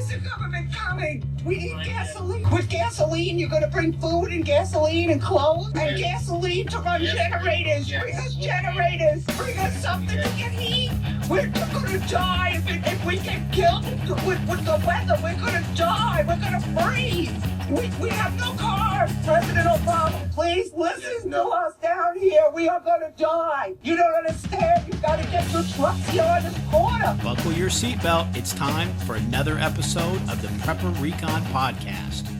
is the government coming? We need gasoline. With gasoline, you're going to bring food and gasoline and clothes and gasoline to run generators. Bring us generators. Bring us something to get heat. We're going to die if we get killed with the weather. We're going to die. We're going to freeze. We have no cars. President Obama, please listen to us down here. We are going to die. You don't understand. You got to get your trucks here on this corner. Buckle your seatbelt. It's time for another episode of the Prepper Recon Podcast.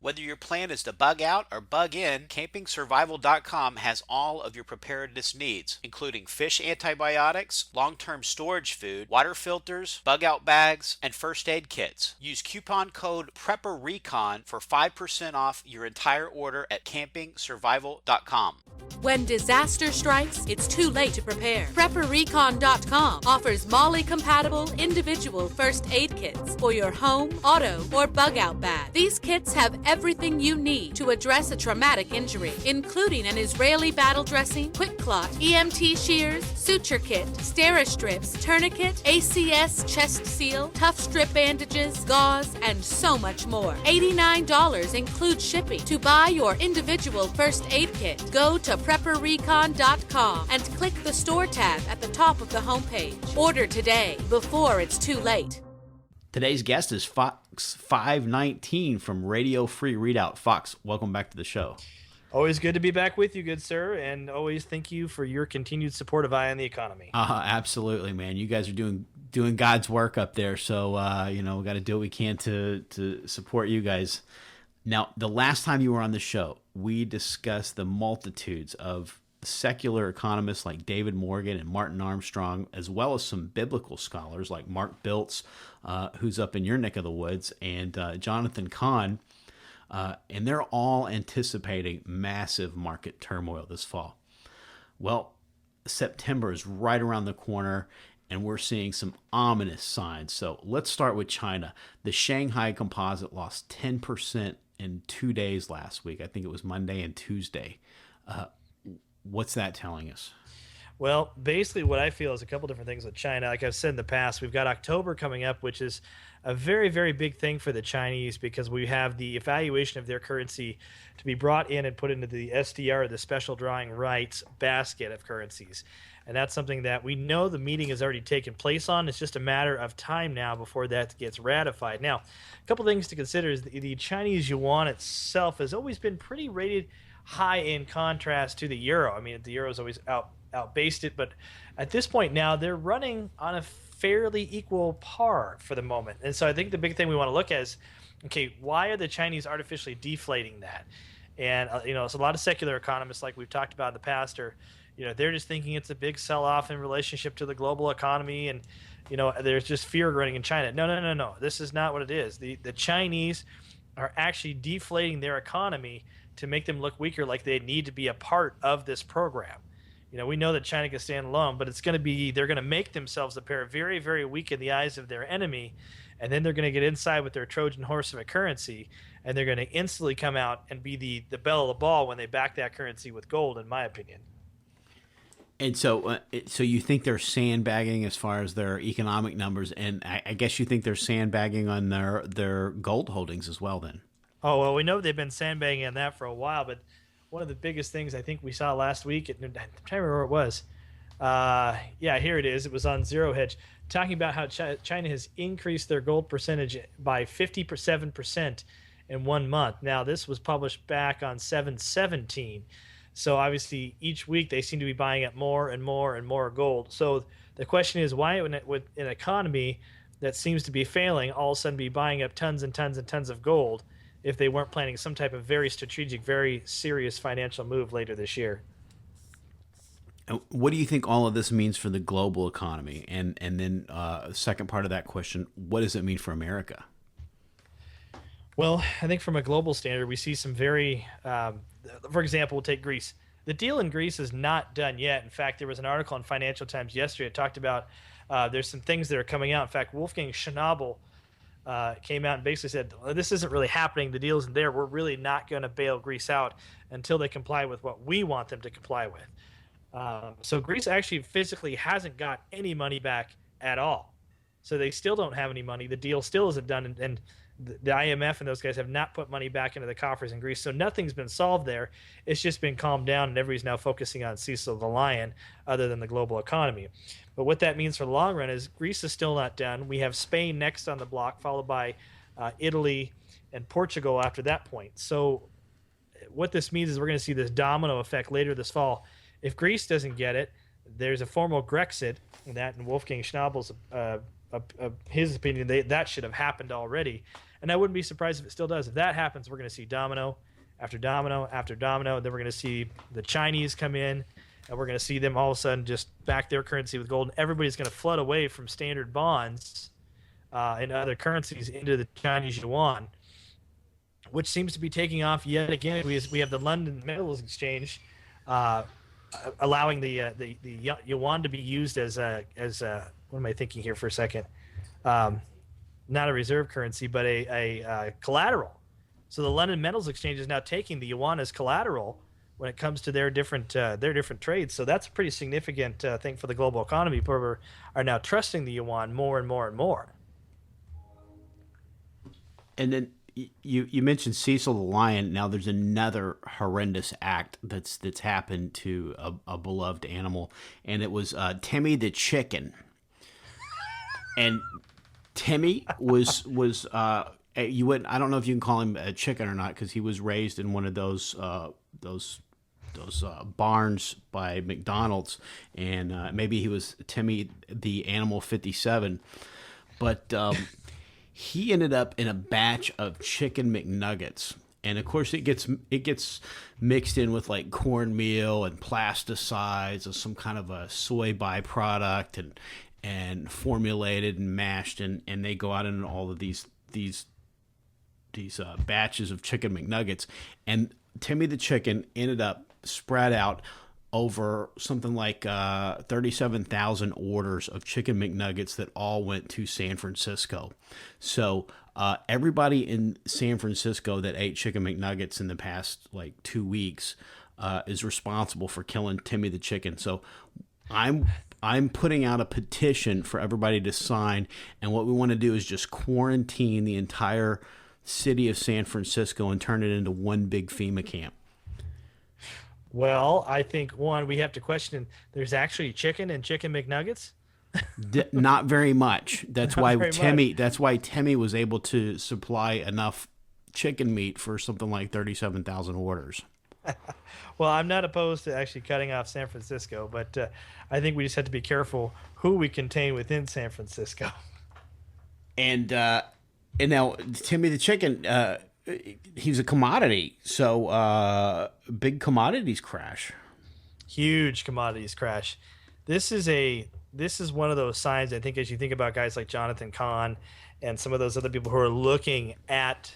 Whether your plan is to bug out or bug in, CampingSurvival.com has all of your preparedness needs, including fish antibiotics, long-term storage food, water filters, bug-out bags, and first aid kits. Use coupon code PREPPERRECON for 5% off your entire order at CampingSurvival.com. When disaster strikes, it's too late to prepare. PrepperRecon.com offers MOLLE-compatible individual first aid kits for your home, auto, or bug-out bag. These kits have everything you need to address a traumatic injury, including an Israeli battle dressing, quick clot, EMT shears, suture kit, Steri-strips, tourniquet, ACS chest seal, tough strip bandages, gauze, and so much more. $89 includes shipping. To buy your individual first aid kit, go to PrepperRecon.com and click the store tab at the top of the homepage. Order today before it's too late. Today's guest is Fox519 from Radio Free Readout. Fox, welcome back to the show. Always good to be back with you, good sir, and always thank you for your continued support of Eye on the Economy. Absolutely, man. You guys are doing God's work up there, so we got to do what we can to support you guys. Now, the last time you were on the show, we discussed the multitudes of secular economists like David Morgan and Martin Armstrong, as well as some biblical scholars like Mark Biltz, who's up in your neck of the woods, and Jonathan Cahn, and they're all anticipating massive market turmoil this fall. Well, September is right around the corner, and we're seeing some ominous signs. So let's start with China. The Shanghai Composite lost 10% in 2 days last week. I think it was Monday and Tuesday. What's that telling us? Well, basically what I feel is a couple different things with China. Like I've said in the past, we've got October coming up, which is a very, very big thing for the Chinese because we have the evaluation of their currency to be brought in and put into the SDR, the Special Drawing Rights basket of currencies. And that's something that we know the meeting has already taken place on. It's just a matter of time now before that gets ratified. Now, a couple things to consider is the Chinese yuan itself has always been pretty rated high in contrast to the euro. I mean, the euro is always outbased it, but at this point now they're running on a fairly equal par for the moment. And so I think the big thing we want to look at is, okay, why are the Chinese artificially deflating that? And it's a lot of secular economists, like we've talked about in the past, are they're just thinking it's a big sell-off in relationship to the global economy, and there's just fear running in China. No. This is not what it is. The Chinese are actually deflating their economy to make them look weaker, like they need to be a part of this program. We know that China can stand alone, but they're going to make themselves appear very, very weak in the eyes of their enemy, and then they're going to get inside with their Trojan horse of a currency, and they're going to instantly come out and be the belle of the ball when they back that currency with gold, in my opinion. And so you think they're sandbagging as far as their economic numbers, and I guess you think they're sandbagging on their gold holdings as well then? Oh, well, we know they've been sandbagging on that for a while, but one of the biggest things I think we saw last week, I'm trying to remember where it was. Here it is. It was on Zero Hedge, talking about how China has increased their gold percentage by 57% in 1 month. Now, this was published back on 7/17. So obviously, each week they seem to be buying up more and more and more gold. So the question is, why would an economy that seems to be failing all of a sudden be buying up tons and tons and tons of gold if they weren't planning some type of very strategic, very serious financial move later this year? What do you think all of this means for the global economy? And then second part of that question, what does it mean for America? Well, I think from a global standard, we see some very, for example, we'll take Greece. The deal in Greece is not done yet. In fact, there was an article in Financial Times yesterday that talked about there's some things that are coming out. In fact, Wolfgang Schnabel came out and basically said, this isn't really happening. The deal isn't there. We're really not going to bail Greece out until they comply with what we want them to comply with. So Greece actually physically hasn't got any money back at all. So they still don't have any money. The deal still isn't done, and the IMF and those guys have not put money back into the coffers in Greece. So nothing's been solved there. It's just been calmed down, and everybody's now focusing on Cecil the lion other than the global economy. But what that means for the long run is Greece is still not done. We have Spain next on the block, followed by Italy and Portugal after that point. So what this means is we're going to see this domino effect later this fall. If Greece doesn't get it, there's a formal Grexit, and that in Wolfgang Schnabel's his opinion, that should have happened already. And I wouldn't be surprised if it still does. If that happens, we're going to see domino after domino after domino. And then we're going to see the Chinese come in, and we're going to see them all of a sudden just back their currency with gold. And everybody's going to flood away from standard bonds and other currencies into the Chinese yuan, which seems to be taking off yet again. We have the London Metals Exchange allowing the yuan to be used as what am I thinking here for a second? Not a reserve currency, but a collateral. So the London Metals Exchange is now taking the yuan as collateral when it comes to their different trades. So that's a pretty significant thing for the global economy. People are now trusting the yuan more and more and more. And then you mentioned Cecil the lion. Now there's another horrendous act that's happened to a beloved animal, and it was Timmy the chicken. And Timmy was you wouldn't, I don't know if you can call him a chicken or not, because he was raised in one of those barns by McDonald's, and maybe he was Timmy the Animal 57, but he ended up in a batch of chicken McNuggets. And of course, it gets mixed in with like cornmeal and plasticides or some kind of a soy byproduct, and formulated and mashed, and they go out in all of these batches of chicken McNuggets. And Timmy the chicken ended up spread out over something like 37,000 orders of chicken McNuggets that all went to San Francisco. So everybody in San Francisco that ate chicken McNuggets in the past like 2 weeks is responsible for killing Timmy the chicken. So I'm putting out a petition for everybody to sign, and what we want to do is just quarantine the entire city of San Francisco and turn it into one big FEMA camp. Well, I think, one, we have to question, there's actually chicken and chicken McNuggets? Not very much. That's why Timmy. much. That's why Timmy was able to supply enough chicken meat for something like 37,000 orders. Well, I'm not opposed to actually cutting off San Francisco, but I think we just have to be careful who we contain within San Francisco. And now Timmy the chicken, he's a commodity, so big commodities crash. Huge commodities crash. This is one of those signs, I think, as you think about guys like Jonathan Kahn and some of those other people who are looking at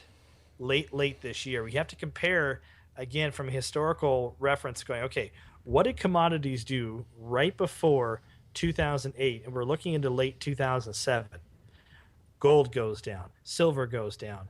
late this year. We have to compare, again, from a historical reference, going, okay, what did commodities do right before 2008? And we're looking into late 2007. Gold goes down. Silver goes down.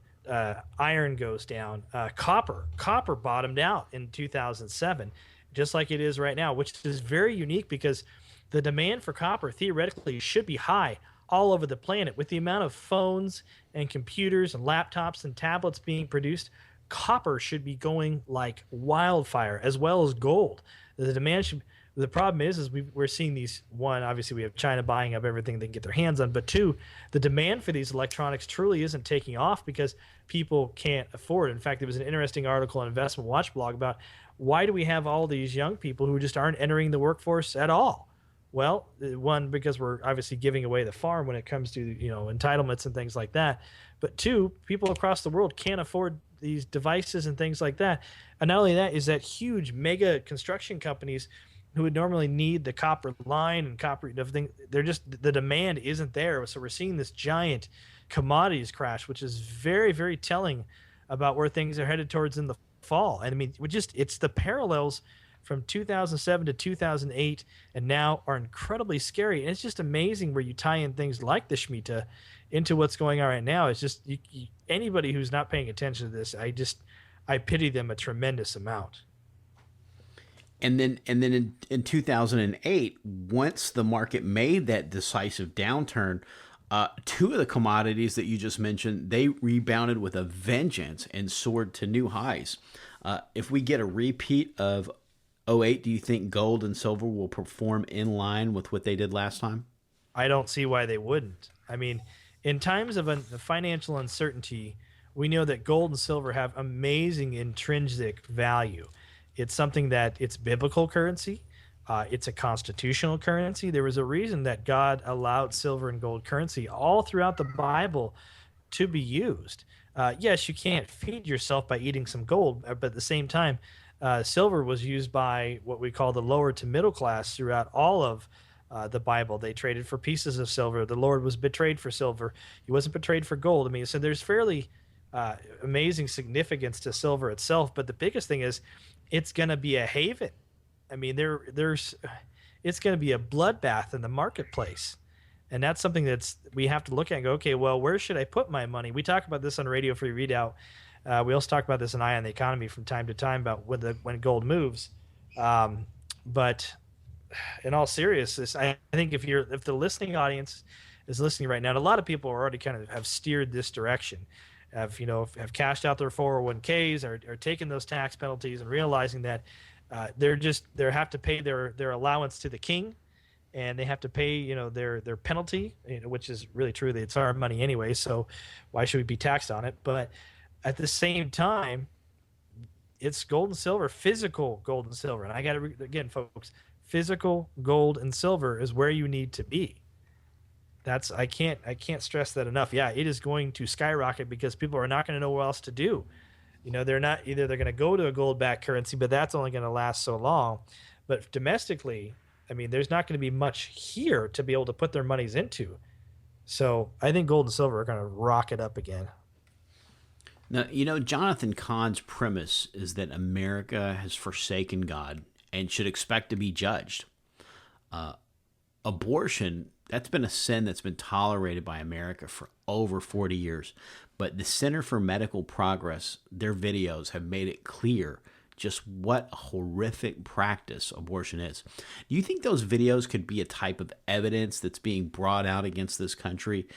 Iron goes down. Copper bottomed out in 2007, just like it is right now, which is very unique because the demand for copper theoretically should be high all over the planet. With the amount of phones and computers and laptops and tablets being produced, copper should be going like wildfire, as well as gold. The demand should. The problem is we're seeing these. One, obviously, we have China buying up everything they can get their hands on. But two, the demand for these electronics truly isn't taking off because people can't afford it. In fact, there was an interesting article on Investment Watch blog about why do we have all these young people who just aren't entering the workforce at all? Well, one, because we're obviously giving away the farm when it comes to entitlements and things like that. But two, people across the world can't afford these devices and things like that. And not only that, is that huge mega construction companies who would normally need the copper line and copper everything, the demand isn't there. So we're seeing this giant commodities crash, which is very, very telling about where things are headed towards in the fall. And I mean, it's the parallels from 2007 to 2008 and now are incredibly scary. And it's just amazing where you tie in things like the Shemitah into what's going on right now. It's just anybody who's not paying attention to this, I pity them a tremendous amount. And then in 2008, once the market made that decisive downturn, Two of the commodities that you just mentioned, they rebounded with a vengeance and soared to new highs. If we get a repeat of '08, do you think gold and silver will perform in line with what they did last time? I don't see why they wouldn't. I mean, in times of financial uncertainty, we know that gold and silver have amazing intrinsic value. It's something that it's biblical currency. It's a constitutional currency. There was a reason that God allowed silver and gold currency all throughout the Bible to be used. Yes, you can't feed yourself by eating some gold, but at the same time, silver was used by what we call the lower to middle class throughout all of the Bible. They traded for pieces of silver. The Lord was betrayed for silver. He wasn't betrayed for gold. I mean, so there's fairly amazing significance to silver itself. But the biggest thing is it's going to be a haven. I mean, it's going to be a bloodbath in the marketplace. And that's something we have to look at and go, okay, well, where should I put my money? We talk about this on Radio Free Readout. We also talk about this in Eye on the Economy from time to time about when gold moves. But in all seriousness, I think if the listening audience is listening right now, and a lot of people already kind of have steered this direction, have cashed out their 401ks, are taking those tax penalties and realizing that they have to pay their allowance to the king, and they have to pay their penalty, which is really true. It's our money anyway, so why should we be taxed on it? But at the same time, it's gold and silver, physical gold and silver. And I got to again, folks, physical gold and silver is where you need to be. I can't stress that enough. Yeah, it is going to skyrocket because people are not going to know what else to do. They're going to go to a gold-backed currency, but that's only going to last so long. But domestically, I mean, there's not going to be much here to be able to put their monies into. So I think gold and silver are going to rocket up again. Now, Jonathan Cahn's premise is that America has forsaken God and should expect to be judged. Abortion, that's been a sin that's been tolerated by America for over 40 years. But the Center for Medical Progress, their videos have made it clear just what a horrific practice abortion is. Do you think those videos could be a type of evidence that's being brought out against this country,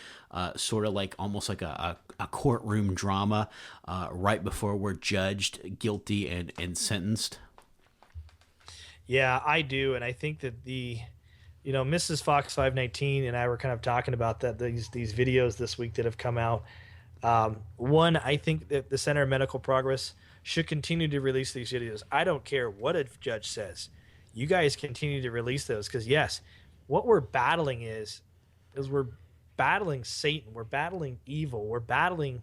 sort of like almost like a courtroom drama right before we're judged guilty and sentenced? Yeah, I do. And I think that Mrs. Fox519 and I were kind of talking about these videos this week that have come out. One, I think that the Center of Medical Progress should continue to release these videos. I don't care what a judge says. You guys continue to release those because, yes, what we're battling is we're battling Satan. We're battling evil. We're battling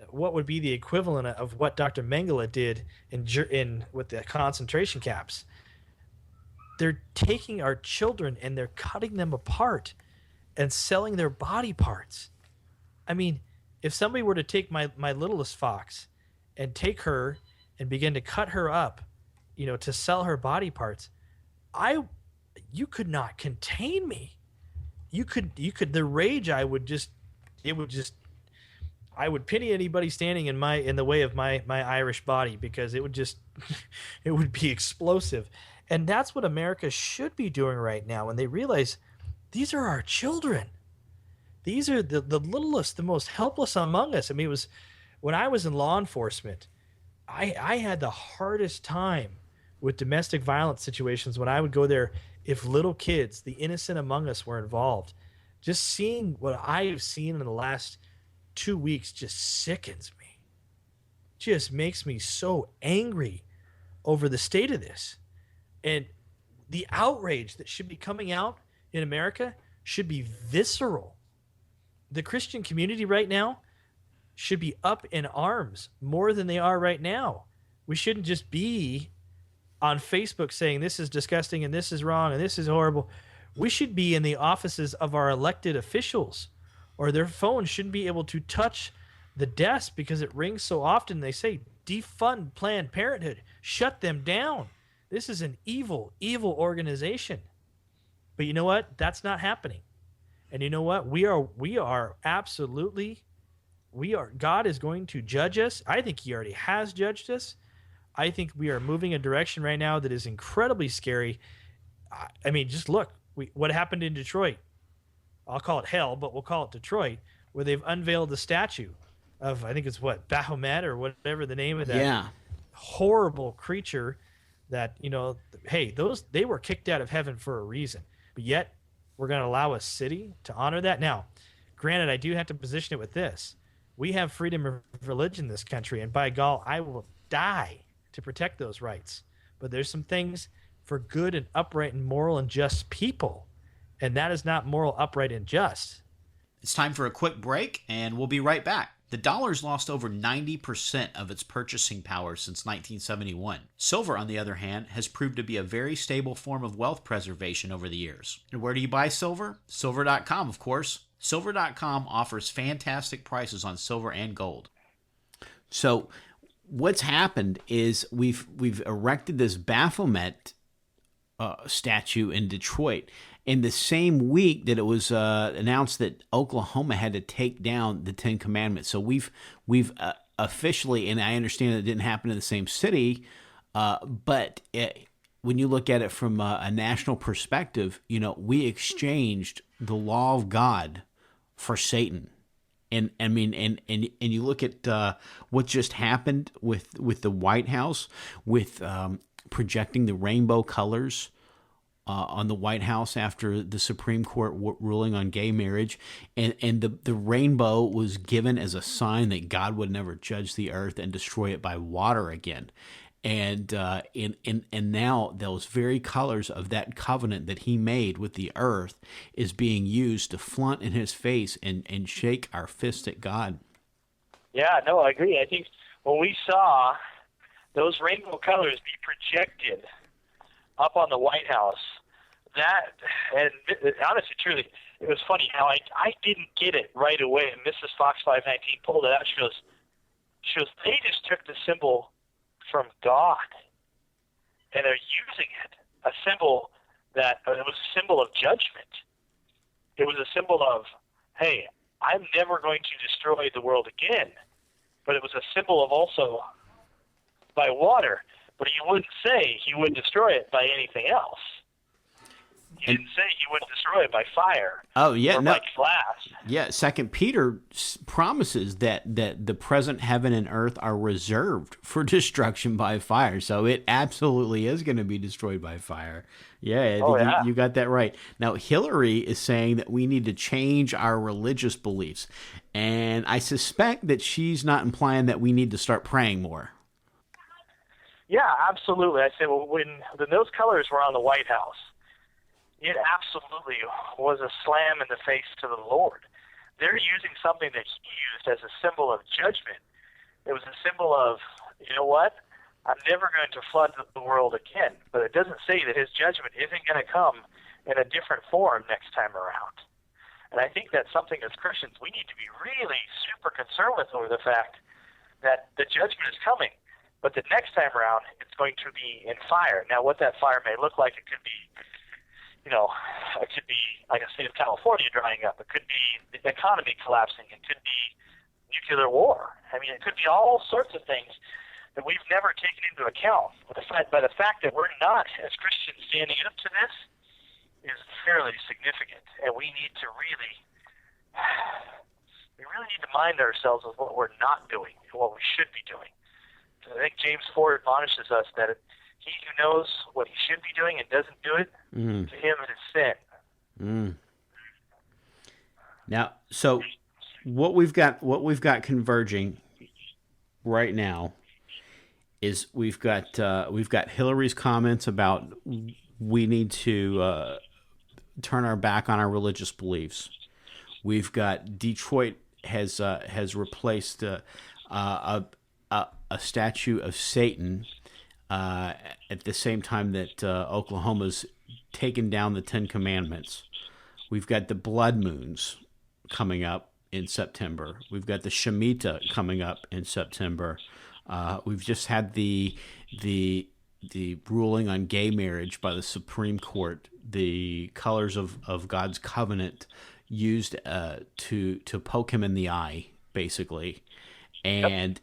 what would be the equivalent of what Dr. Mengele did in with the concentration camps. They're taking our children and they're cutting them apart and selling their body parts. I mean, if somebody were to take my littlest fox and take her and begin to cut her up, to sell her body parts, you could not contain me. You could the rage I would pity anybody standing in the way of my Irish body because it would just it would be explosive. And that's what America should be doing right now when they realize these are our children. These are the littlest, the most helpless among us. I mean, it was when I was in law enforcement, I had the hardest time with domestic violence situations when I would go there if little kids, the innocent among us, were involved. Just seeing what I've seen in the last 2 weeks just sickens me. Just makes me so angry over the state of this. And the outrage that should be coming out in America should be visceral. The Christian community right now should be up in arms more than they are right now. We shouldn't just be on Facebook saying this is disgusting and this is wrong and this is horrible. We should be in the offices of our elected officials, or their phones shouldn't be able to touch the desk because it rings so often. They say defund Planned Parenthood, shut them down. This is an evil, evil organization. But you know what? That's not happening. And you know what? We are absolutely, God is going to judge us. I think he already has judged us. I think we are moving a direction right now that is incredibly scary. I mean, just look, what happened in Detroit. I'll call it hell, but we'll call it Detroit, where they've unveiled the statue of, I think it's what, Baphomet or whatever the name of that horrible creature that, hey, they were kicked out of heaven for a reason, but yet we're going to allow a city to honor that. Now, granted, I do have to position it with this. We have freedom of religion in this country, and by gall, I will die to protect those rights. But there's some things for good and upright and moral and just people, and that is not moral, upright, and just. It's time for a quick break, and we'll be right back. The dollar's lost over 90% of its purchasing power since 1971. Silver, on the other hand, has proved to be a very stable form of wealth preservation over the years. And where do you buy silver? Silver.com, of course. Silver.com offers fantastic prices on silver and gold. So what's happened is we've erected this Baphomet statue in Detroit in the same week that it was announced that Oklahoma had to take down the Ten Commandments. So we've officially, and I understand it didn't happen in the same city, but when you look at it from a national perspective, we exchanged the law of God for Satan. And I mean, and you look at what just happened with the White House, with projecting the rainbow colors on the White House after the Supreme Court ruling on gay marriage, and the rainbow was given as a sign that God would never judge the earth and destroy it by water again. And now those very colors of that covenant that he made with the earth is being used to flaunt in his face and shake our fist at God. Yeah, no, I agree. I think when we saw those rainbow colors be projected up on the White House, and honestly, truly, it was funny how I didn't get it right away. And Mrs. Fox519 pulled it out. She goes, they just took the symbol from God, and they're using it, a symbol that it was a symbol of judgment. It was a symbol of, hey, I'm never going to destroy the world again. But it was a symbol of also by water. But he wouldn't say he wouldn't destroy it by anything else. He didn't say he wouldn't destroy it by fire. Oh yeah, or by glass. Yeah, Second Peter promises that the present heaven and earth are reserved for destruction by fire. So it absolutely is going to be destroyed by fire. Yeah, you got that right. Now Hillary is saying that we need to change our religious beliefs, and I suspect that she's not implying that we need to start praying more. Yeah, absolutely. I said, well, when those colors were on the White House, it absolutely was a slam in the face to the Lord. They're using something that he used as a symbol of judgment. It was a symbol of, you know what? I'm never going to flood the world again. But it doesn't say that his judgment isn't going to come in a different form next time around. And I think that's something as Christians we need to be really super concerned with, over the fact that the judgment is coming. But the next time around, it's going to be in fire. Now, what that fire may look like, it could be, it could be like a state of California drying up. It could be the economy collapsing. It could be nuclear war. I mean, it could be all sorts of things that we've never taken into account. But the fact that we're not, as Christians, standing up to this is fairly significant. And we need to really need to mind ourselves with what we're not doing and what we should be doing. I think James 4 admonishes us that he who knows what he should be doing and doesn't do it, to him it is sin. Now, so what we've got converging right now is we've got Hillary's comments about we need to turn our back on our religious beliefs. We've got Detroit has replaced a statue of Satan at the same time that Oklahoma's taken down the Ten Commandments. We've got the blood moons coming up in September. We've got the Shemitah coming up in September. We've just had the ruling on gay marriage by the Supreme Court, the colors of God's covenant used to poke him in the eye, basically. And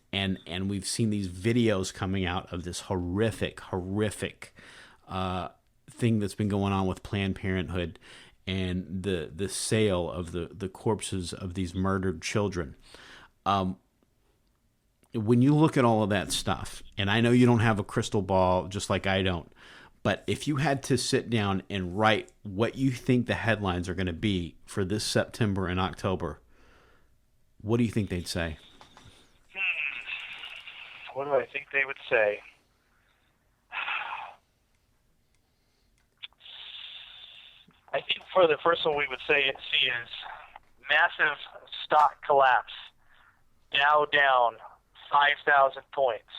we've seen these videos coming out of this horrific thing that's been going on with Planned Parenthood. and the sale of the corpses of these murdered children. When you look at all of that stuff, and I know you don't have a crystal ball just like I don't, but if you had to sit down and write what you think the headlines are going to be for this September and October, what do you think they'd say? What do I think they would say? I think for the first one we would see is massive stock collapse. Dow down 5,000 points.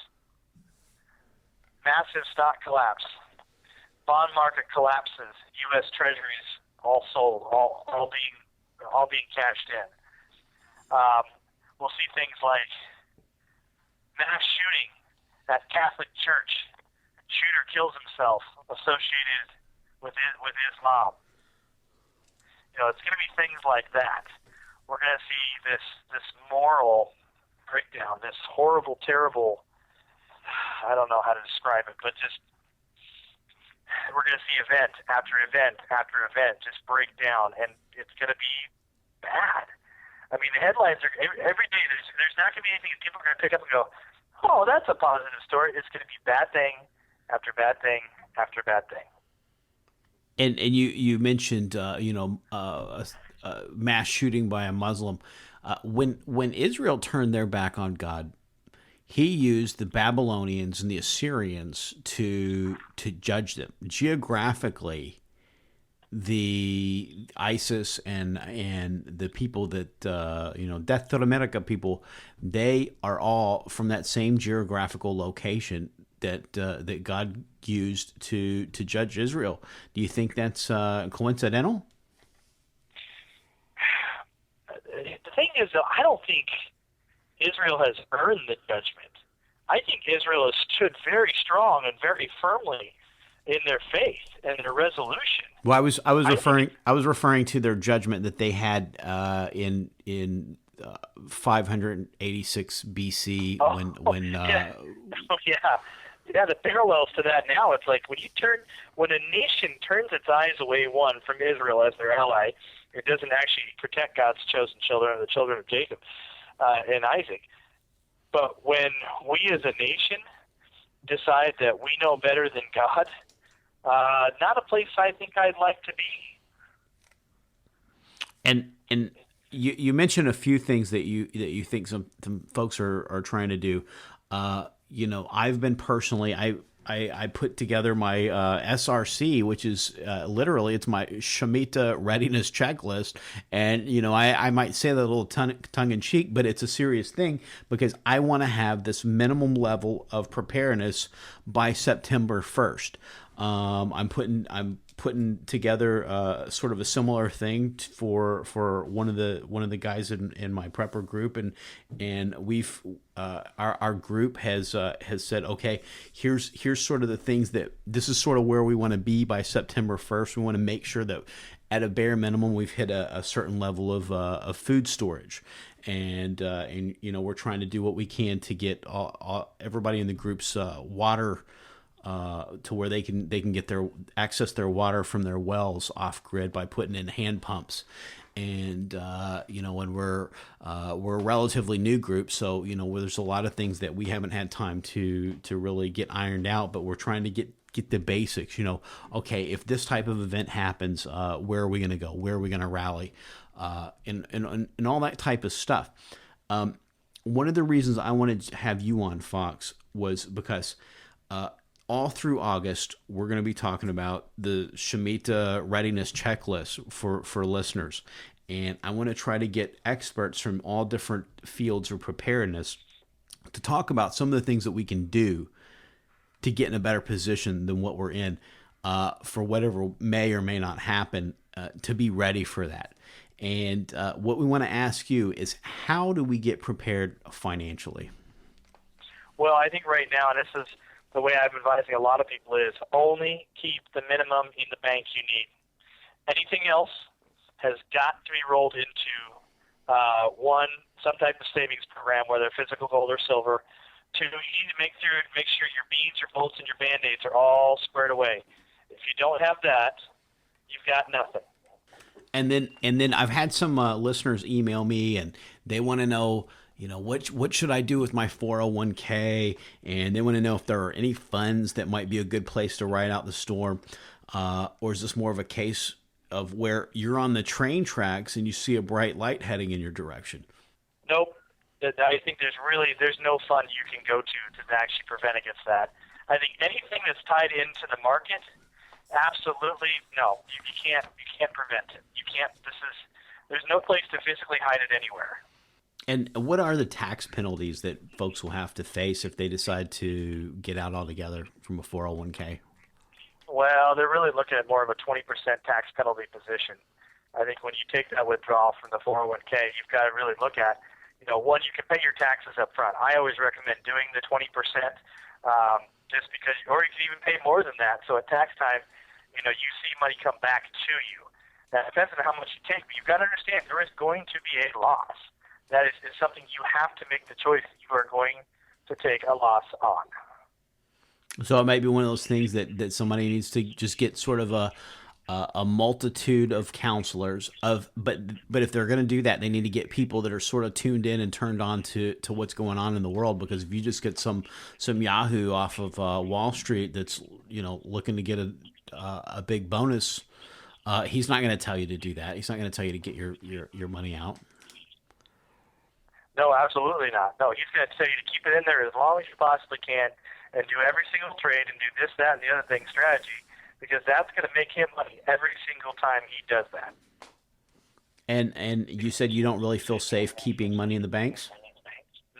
Massive stock collapse. Bond market collapses. U.S. Treasuries all sold, all being cashed in. We'll see things like mass shooting at Catholic Church. Shooter kills himself, associated with Islam. It's going to be things like that. We're going to see this moral breakdown, this horrible, terrible, I don't know how to describe it, but just we're going to see event after event after event just break down, and it's going to be bad. I mean, the headlines are every day. There's not going to be anything that people are going to pick up and go, oh, that's a positive story. It's going to be bad thing after bad thing after bad thing. And you mentioned mass shooting by a Muslim. When Israel turned their back on God, he used the Babylonians and the Assyrians to judge them. Geographically, the ISIS and the people that Death to America people, they are all from that same geographical location that God used to judge Israel. Do you think that's coincidental? The thing is, though, I don't think Israel has earned the judgment. I think Israel has stood very strong and very firmly in their faith and their resolution. Well, I was referring to their judgment that they had in 586 BC Yeah, the parallels to that now, it's like when a nation turns its eyes away, one, from Israel as their ally, it doesn't actually protect God's chosen children, the children of Jacob and Isaac. But when we as a nation decide that we know better than God, not a place I think I'd like to be. And you mentioned a few things that you think some folks are trying to do. I've been personally, I put together my SRC, which is literally, it's my Shemitah readiness checklist. And, I might say that a little tongue in cheek, but it's a serious thing because I want to have this minimum level of preparedness by September 1st. I'm putting together sort of a similar thing for one of the guys in my prepper group, and we've our group has said, okay, here's sort of the things that this is sort of where we want to be by September 1st. We want to make sure that at a bare minimum we've hit a certain level of food storage, and we're trying to do what we can to get everybody in the group's water. To where they can get access their water from their wells off grid by putting in hand pumps, and when we're a relatively new group, so where there's a lot of things that we haven't had time to really get ironed out, but we're trying to get the basics. Okay, if this type of event happens, where are we going to go? Where are we going to rally? And all that type of stuff. One of the reasons I wanted to have you on, Fox, was because. All through August, we're going to be talking about the Shemitah readiness checklist for listeners. And I want to try to get experts from all different fields of preparedness to talk about some of the things that we can do to get in a better position than what we're in for whatever may or may not happen, to be ready for that. And what we want to ask you is, how do we get prepared financially? Well, I think right now, and this is the way I'm advising a lot of people, is only keep the minimum in the bank you need. Anything else has got to be rolled into one, some type of savings program, whether physical gold or silver. Two, you need to make sure your beads, your bolts, and your Band-Aids are all squared away. If you don't have that, you've got nothing. And then I've had some listeners email me, and they want to know, what should I do with my 401k? And they want to know if there are any funds that might be a good place to ride out the storm. Or is this more of a case of where you're on the train tracks and you see a bright light heading in your direction? Nope. I think there's no fund you can go to actually prevent against that. I think anything that's tied into the market, absolutely no. You can't prevent it. You can't. There's no place to physically hide it anywhere. And what are the tax penalties that folks will have to face if they decide to get out altogether from a 401k? Well, they're really looking at more of a 20% tax penalty position. I think when you take that withdrawal from the 401k, you've got to really look at, one, you can pay your taxes up front. I always recommend doing the 20%, just because, or you can even pay more than that. So at tax time, you see money come back to you. That depends on how much you take, but you've got to understand there is going to be a loss. That is something you have to make the choice that you are going to take a loss on. So it might be one of those things that somebody needs to just get sort of a multitude of counselors but if they're going to do that, they need to get people that are sort of tuned in and turned on to what's going on in the world. Because if you just get some Yahoo off of Wall Street that's looking to get a big bonus, he's not going to tell you to do that. He's not going to tell you to get your money out. No, absolutely not. No, he's going to tell you to keep it in there as long as you possibly can and do every single trade and do this, that, and the other thing strategy, because that's going to make him money every single time he does that. And you said you don't really feel safe keeping money in the banks?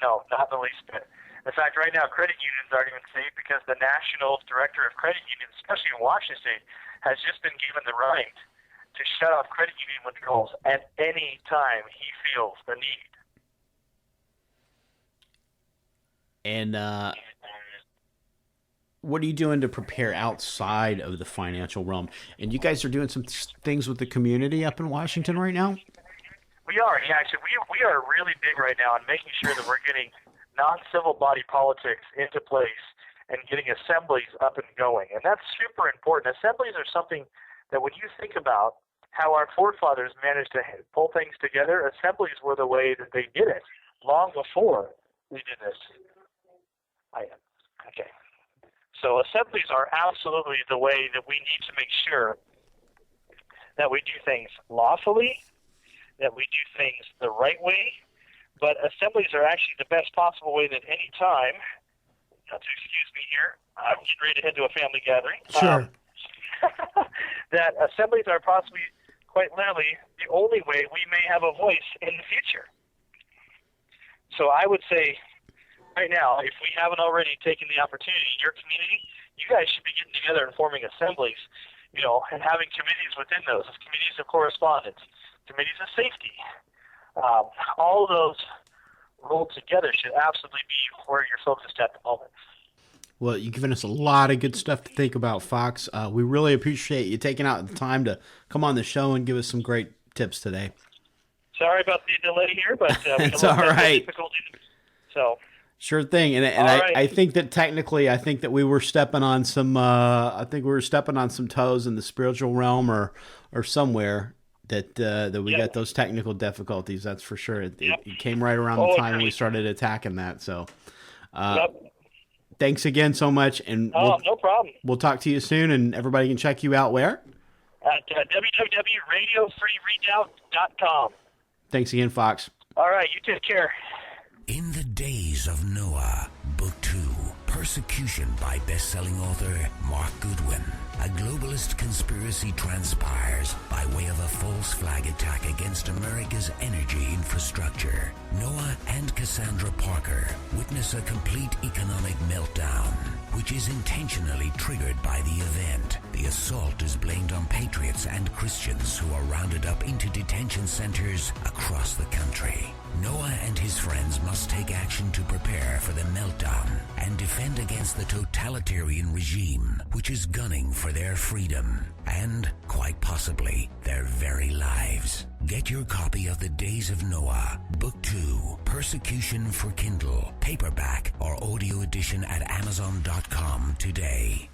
No, not the least bit. In fact, right now, credit unions aren't even safe because the National Director of Credit Unions, especially in Washington State, has just been given the right to shut off credit union withdrawals at any time he feels the need. And what are you doing to prepare outside of the financial realm? And you guys are doing some things with the community up in Washington right now? We are. Yeah, actually, we are really big right now on making sure that we're getting non-civil body politics into place and getting assemblies up and going. And that's super important. Assemblies are something that when you think about how our forefathers managed to pull things together, assemblies were the way that they did it long before we did this. Okay. So assemblies are absolutely the way that we need to make sure that we do things lawfully, that we do things the right way, but assemblies are actually the best possible way that any time, not to excuse me here, I'm getting ready to head to a family gathering. Sure. That assemblies are possibly, quite literally, the only way we may have a voice in the future. So I would say, right now, if we haven't already taken the opportunity in your community, you guys should be getting together and forming assemblies, and having committees within those, committees of correspondence, committees of safety. All of those rolled together should absolutely be where you're focused at the moment. Well, you've given us a lot of good stuff to think about, Fox. We really appreciate you taking out the time to come on the show and give us some great tips today. Sorry about the delay here, but it's all right. So. Sure thing, and right. I think that technically, we were stepping on some. Some toes in the spiritual realm, or somewhere that we got those technical difficulties. That's for sure. It came right around the time we started attacking that. So, thanks again so much, and no problem. We'll talk to you soon, and everybody can check you out where at www.radiofreeredoubt.com. Thanks again, Fox. All right, you take care. In the Days of Noah, Book 2, Persecution by best-selling author Mark Goodwin. A globalist conspiracy transpires by way of a false flag attack against America's energy infrastructure. Noah and Cassandra Parker witness a complete economic meltdown, which is intentionally triggered by the event. The assault is blamed on patriots and Christians who are rounded up into detention centers across the country. Noah and his friends must take action to prepare for the meltdown and defend against the totalitarian regime, which is gunning for their freedom and, quite possibly, their very lives. Get your copy of The Days of Noah, Book 2, Persecution for Kindle, paperback or audio edition at Amazon.com today.